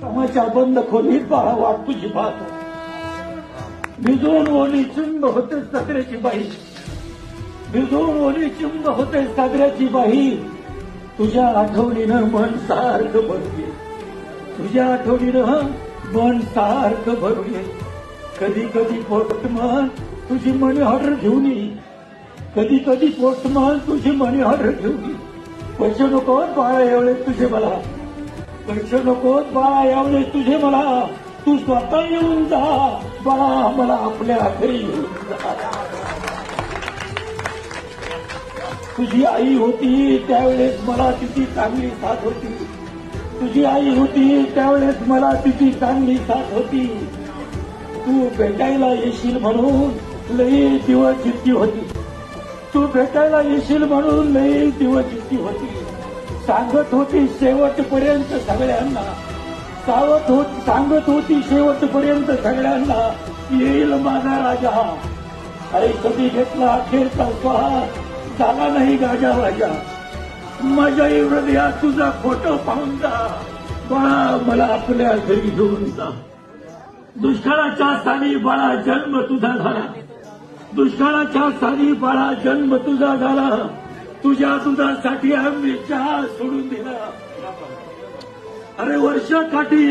कामाच्या बंद खोलीत बाळा वाट तुझी पाहतो. भिजून ओली चिंब होते सागऱ्याची बाई, भिजून ओली चिंब होते सागऱ्याची बाई. तुझ्या आठवणीनं मन सारखं भरून ये, तुझ्या आठवणीनं मन सारखं भरून ये. कधी कधी पोस्टमन तुझी मनी ऑर्डर घेऊन ये, कधी कधी पोस्टमन तुझी मनी ऑर्डर घेऊन ये. पैसे नको बाळा एवढे तुझे मला, पैसे नको बाळा एवढे तुझे मला. तू स्वतः येऊन जा बाळा, मला आपल्या घरी येऊन जा. तुझी आई होती त्यावेळेस मला तिची चांगली साथ होती, तुझी आई होती त्यावेळेस मला तिची चांगली साथ होती. तू भेटायला येशील म्हणून लई दिवस जिद्दी होती, तू भेटायला येशील म्हणून लई दिवस जिद्दी होती. सांगत होती शेवटपर्यंत सगळ्यांना, सांगत होती शेवटपर्यंत सगळ्यांना, येईल माझा राजा. अरे कधी घेतला अखेरचा श्वास, झाला नाही गाजा वाजा. माझ्या हृदयात तुझा फोटो पाहून जा बाळा, मला आपल्या घरी घेऊन जा. दुष्काळाच्या साली बाळा जन्म तुझा झाला, दुष्काळाच्या साली बाळा जन्म तुझा झाला. तुझ्या दुधासाठी आम्ही चहा सोडून दिला. अरे वर्षाकाठी